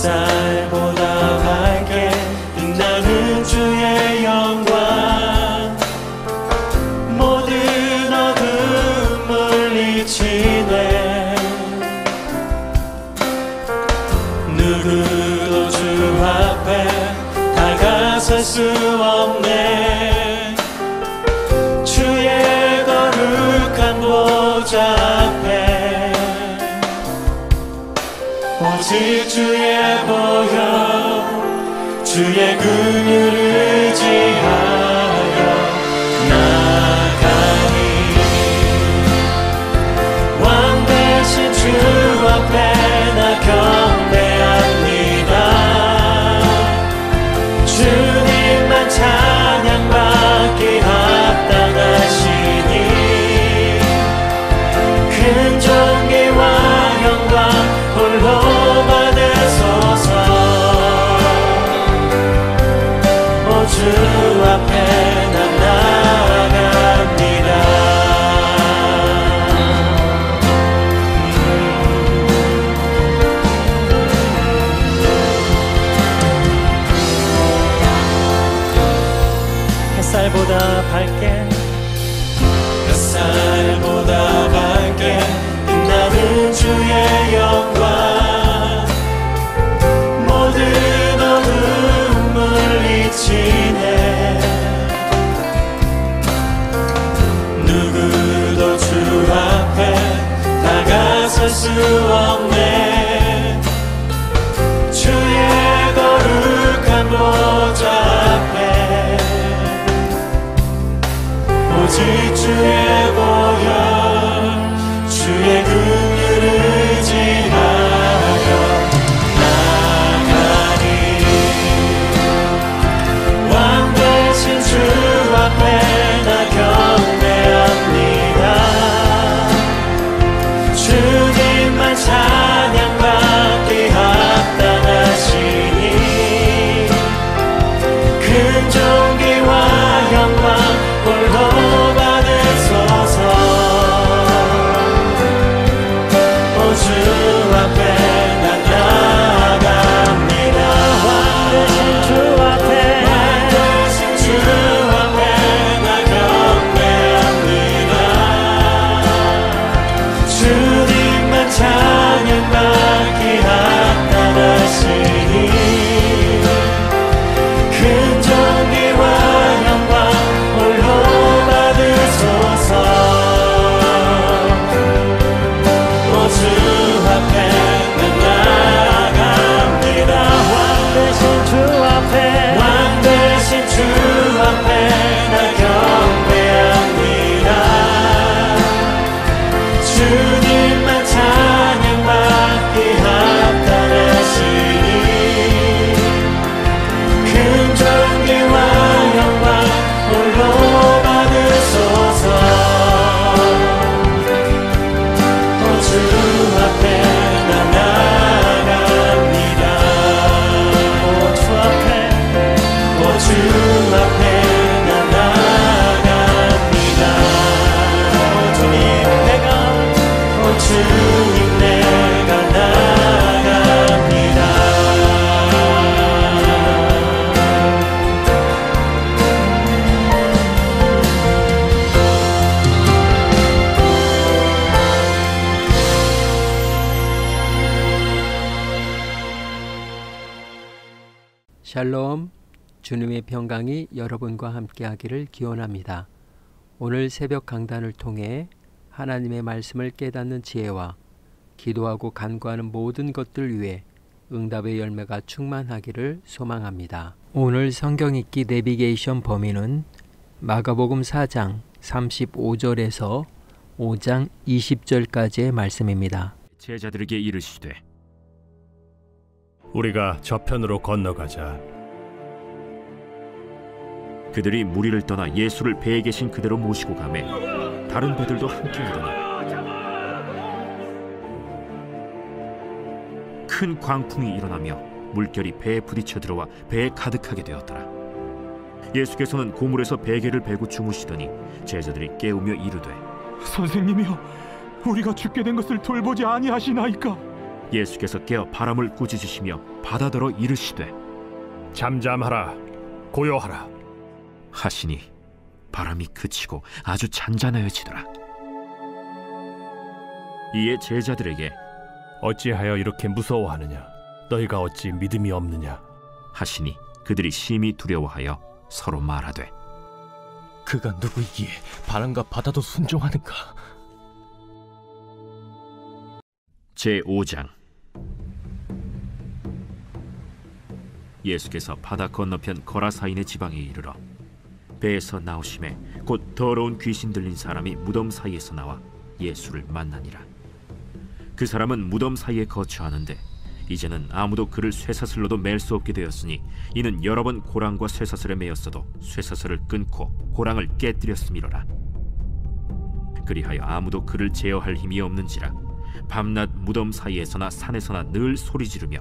햇살보다 밝게 빛나는 주의 영광, 모든 어둠 물리치네. 누구도 주 앞에 다가설 수 없네. 주의 거룩한 보좌 앞에 오직 주의 보혈, 주의 긍휼을 의지하여 나가니. 왕 대신 주 앞에 나 경배합니다. 주님만 찬양받기 합당하시니 큰 존귀와 영광 홀로 받으소서. 오 주 앞에 난 나아갑니다. 햇살보다 밝게 햇살보다 밝게 빛나는 주의 영광, 모든 어둠 물리치네. 누구도 주 앞에 다가설 수 없네. 주의 거룩한 보좌 앞에 오직 주의 보혈, 주의 긍휼을 의지하여 나가니. 왕 대신 주 앞에 나 경배합니다. 주님만 찬양받기 합당하시니 큰 존귀와 영광 홀로 받으소서. 오 주 앞에 난 나아갑니다. 왕 대신 주 앞에 나 경배합니다. 주님만 찬양받기 합당하시니 큰 존귀와 영광 홀로 받으소서. 오 주 앞에 난 나아갑니다. 왕 대신 주 앞에 나 경배합니다. 주님만 찬양받기 합당하시니 큰 존귀와 영광 홀로 받으소서. 오 주 앞에 나 나아갑니다. 오 주 앞에 나 나아갑니다. 오 주님 내가 나아갑니다. 샬롬, 주님의 평강이 여러분과 함께하기를 기원합니다. 오늘 새벽 강단을 통해 하나님의 말씀을 깨닫는 지혜와 기도하고 간구하는 모든 것들 위해 응답의 열매가 충만하기를 소망합니다. 오늘 성경 읽기 내비게이션 범위는 마가복음 4장 35절에서 5장 20절까지의 말씀입니다. 제자들에게 이르시되 우리가 저편으로 건너가자. 그들이 무리를 떠나 예수를 배에 계신 그대로 모시고 가매 다른 배들도 함께 오더니 큰 광풍이 일어나며 물결이 배에 부딪혀 들어와 배에 가득하게 되었더라. 예수께서는 고물에서 베개를 베고 주무시더니 제자들이 깨우며 이르되 선생님이여, 우리가 죽게 된 것을 돌보지 아니하시나이까? 예수께서 깨어 바람을 꾸짖으시며 바다더러 이르시되 잠잠하라, 고요하라. 하시니 바람이 그치고 아주 잔잔하여지더라. 이에 제자들에게 어찌하여 이렇게 무서워하느냐? 너희가 어찌 믿음이 없느냐? 하시니 그들이 심히 두려워하여 서로 말하되 그가 누구이기에 바람과 바다도 순종하는가? 제5장. 예수께서 바다 건너편 거라사인의 지방에 이르러 배에서 나오심에 곧 더러운 귀신 들린 사람이 무덤 사이에서 나와 예수를 만나니라. 그 사람은 무덤 사이에 거처하는데 이제는 아무도 그를 쇠사슬로도 맬 수 없게 되었으니 이는 여러 번 고랑과 쇠사슬에 매였어도 쇠사슬을 끊고 고랑을 깨뜨렸음이로라. 그리하여 아무도 그를 제어할 힘이 없는지라 밤낮 무덤 사이에서나 산에서나 늘 소리 지르며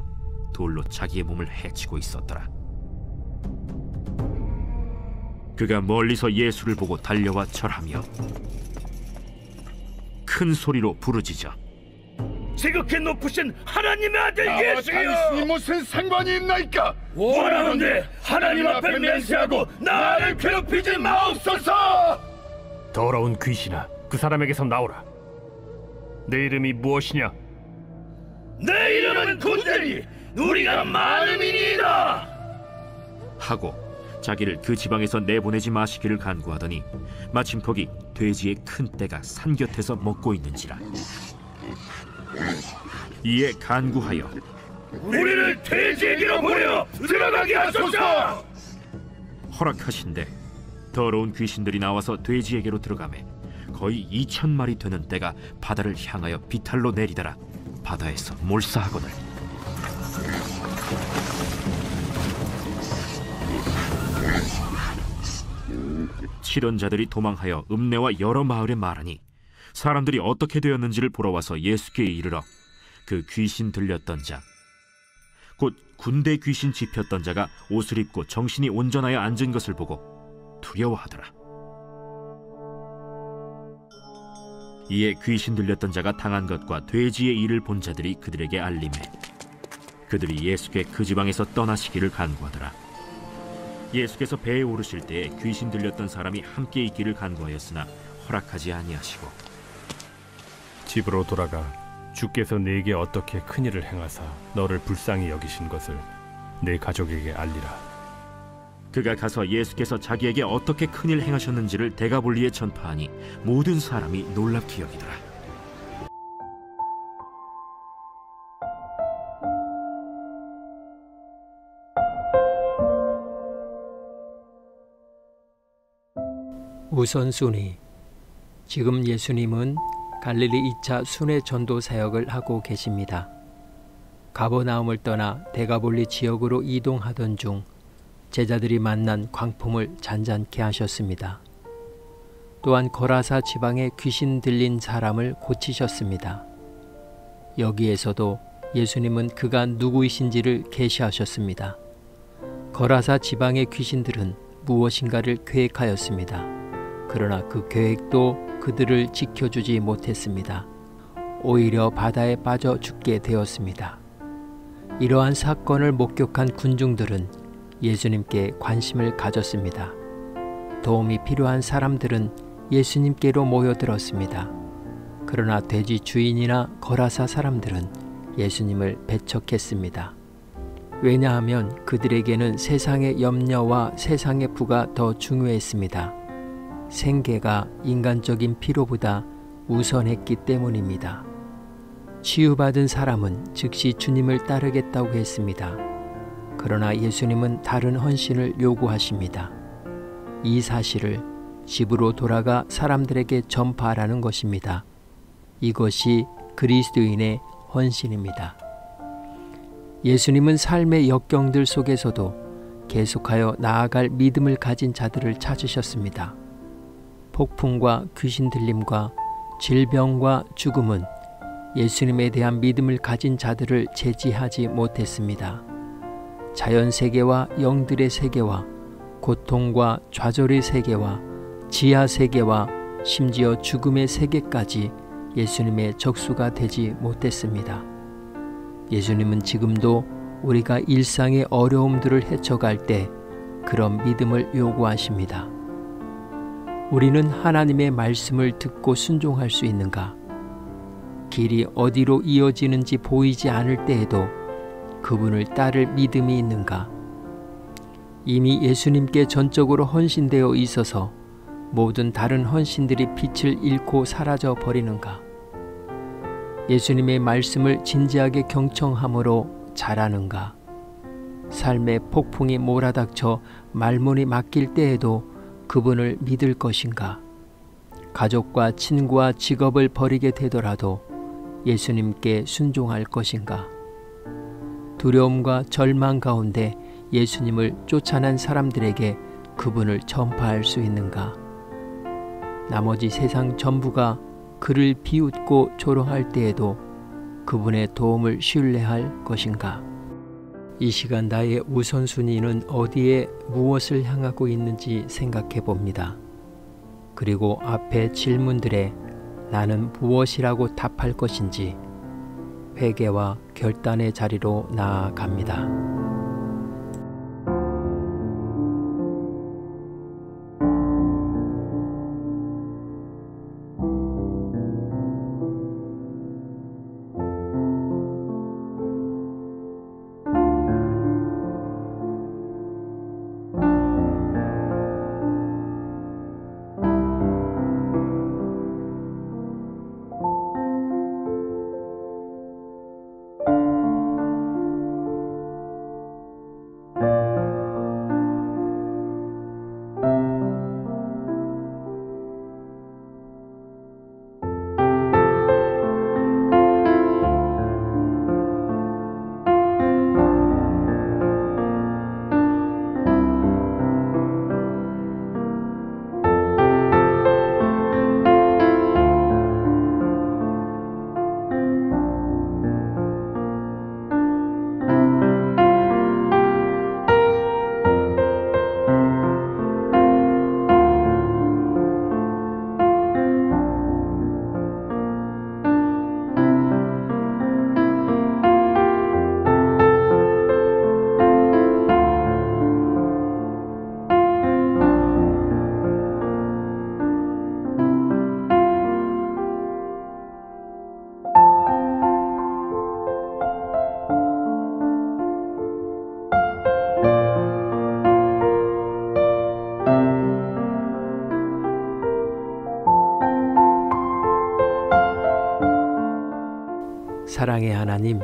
돌로 자기의 몸을 해치고 있었더라. 그가 멀리서 예수를 보고 달려와 절하며 큰 소리로 부르짖어 지극히 높으신 하나님의 아들 예수여, 당신이 무슨 상관이 있나이까? 원하건대 하나님 앞에 맹세하고 나를 괴롭히지 마옵소서. 더러운 귀신아, 그 사람에게서 나오라. 내 이름이 무엇이냐? 내 이름은 군대니 우리가 많음이니이다 하고 자기를 그 지방에서 내보내지 마시기를 간구하더니 마침 거기 돼지의 큰 떼가 산 곁에서 먹고 있는지라. 이에 간구하여 우리를 돼지에게로 보내 들어가게 하소서. 허락하신대 더러운 귀신들이 나와서 돼지에게로 들어가매 거의 2,000마리 되는 떼가 바다를 향하여 비탈로 내리다라 바다에서 몰사하거늘. 치던 자들이 도망하여 읍내와 여러 마을에 말하니 사람들이 어떻게 되었는지를 보러 와서 예수께 이르러 그 귀신 들렸던 자 곧 군대 귀신 집혔던 자가 옷을 입고 정신이 온전하여 앉은 것을 보고 두려워하더라. 이에 귀신 들렸던 자가 당한 것과 돼지의 일을 본 자들이 그들에게 알림해 그들이 예수께 그 지방에서 떠나시기를 간구하더라. 예수께서 배에 오르실 때에 귀신 들렸던 사람이 함께 있기를 간구하였으나 허락하지 아니하시고 집으로 돌아가 주께서 네게 어떻게 큰일을 행하사 너를 불쌍히 여기신 것을 네 가족에게 알리라. 그가 가서 예수께서 자기에게 어떻게 큰일 행하셨는지를 데가볼리에 전파하니 모든 사람이 놀랍게 여기더라. 우선순위. 지금 예수님은 갈릴리 2차 순회 전도 사역을 하고 계십니다. 가버나움을 떠나 데가볼리 지역으로 이동하던 중 제자들이 만난 광풍을 잔잔케 하셨습니다. 또한 거라사 지방에 귀신 들린 사람을 고치셨습니다. 여기에서도 예수님은 그가 누구이신지를 계시하셨습니다. 거라사 지방의 귀신들은 무엇인가를 계획하였습니다. 그러나 그 계획도 그들을 지켜주지 못했습니다. 오히려 바다에 빠져 죽게 되었습니다. 이러한 사건을 목격한 군중들은 예수님께 관심을 가졌습니다. 도움이 필요한 사람들은 예수님께로 모여들었습니다. 그러나 돼지 주인이나 거라사 사람들은 예수님을 배척했습니다. 왜냐하면 그들에게는 세상의 염려와 세상의 부가 더 중요했습니다. 생계가 인간적인 필요보다 우선했기 때문입니다. 치유받은 사람은 즉시 주님을 따르겠다고 했습니다. 그러나 예수님은 다른 헌신을 요구하십니다. 이 사실을 집으로 돌아가 사람들에게 전파하라는 것입니다. 이것이 그리스도인의 헌신입니다. 예수님은 삶의 역경들 속에서도 계속하여 나아갈 믿음을 가진 자들을 찾으셨습니다. 폭풍과 귀신 들림과 질병과 죽음은 예수님에 대한 믿음을 가진 자들을 제지하지 못했습니다. 자연 세계와 영들의 세계와 고통과 좌절의 세계와 지하 세계와 심지어 죽음의 세계까지 예수님의 적수가 되지 못했습니다. 예수님은 지금도 우리가 일상의 어려움들을 헤쳐갈 때 그런 믿음을 요구하십니다. 우리는 하나님의 말씀을 듣고 순종할 수 있는가? 길이 어디로 이어지는지 보이지 않을 때에도 그분을 따를 믿음이 있는가? 이미 예수님께 전적으로 헌신되어 있어서 모든 다른 헌신들이 빛을 잃고 사라져 버리는가? 예수님의 말씀을 진지하게 경청함으로 자라는가? 삶의 폭풍이 몰아닥쳐 말문이 막힐 때에도 그분을 믿을 것인가? 가족과 친구와 직업을 버리게 되더라도 예수님께 순종할 것인가? 두려움과 절망 가운데 예수님을 쫓아난 사람들에게 그분을 전파할 수 있는가? 나머지 세상 전부가 그를 비웃고 조롱할 때에도 그분의 도움을 신뢰할 것인가? 이 시간 나의 우선순위는 어디에 무엇을 향하고 있는지 생각해 봅니다. 그리고 앞에 질문들에 나는 무엇이라고 답할 것인지 회개와 결단의 자리로 나아갑니다. 사랑의 하나님,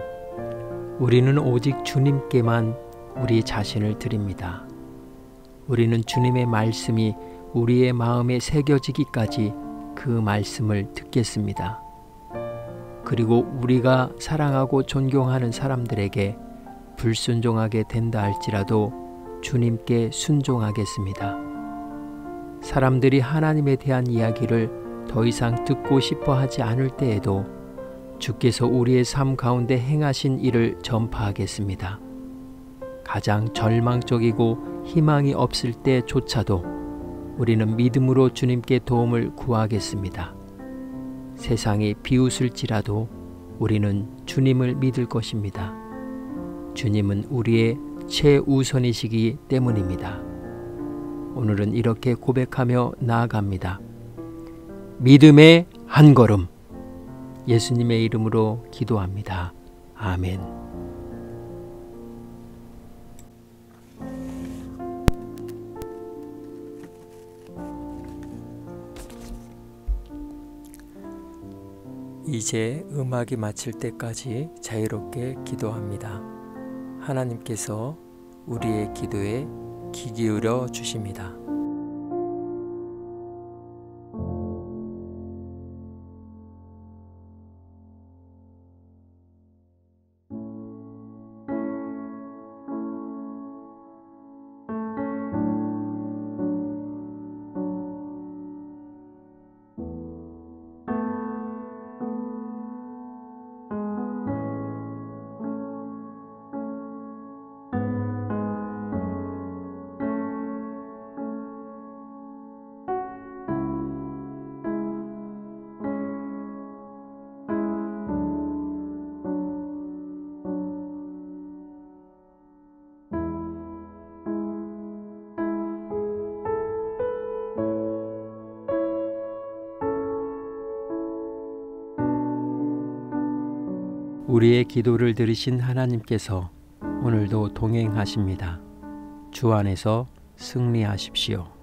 우리는 오직 주님께만 우리 자신을 드립니다. 우리는 주님의 말씀이 우리의 마음에 새겨지기까지 그 말씀을 듣겠습니다. 그리고 우리가 사랑하고 존경하는 사람들에게 불순종하게 된다 할지라도 주님께 순종하겠습니다. 사람들이 하나님에 대한 이야기를 더 이상 듣고 싶어 하지 않을 때에도 주께서 우리의 삶 가운데 행하신 일을 전파하겠습니다. 가장 절망적이고 희망이 없을 때조차도 우리는 믿음으로 주님께 도움을 구하겠습니다. 세상이 비웃을지라도 우리는 주님을 믿을 것입니다. 주님은 우리의 최우선이시기 때문입니다. 오늘은 이렇게 고백하며 나아갑니다. 믿음의 한 걸음. 예수님의 이름으로 기도합니다. 아멘. 이제 음악이 마칠 때까지 자유롭게 기도합니다. 하나님께서 우리의 기도에 귀 기울여 주십니다. 우리의 기도를 들으신 하나님께서 오늘도 동행하십니다. 주 안에서 승리하십시오.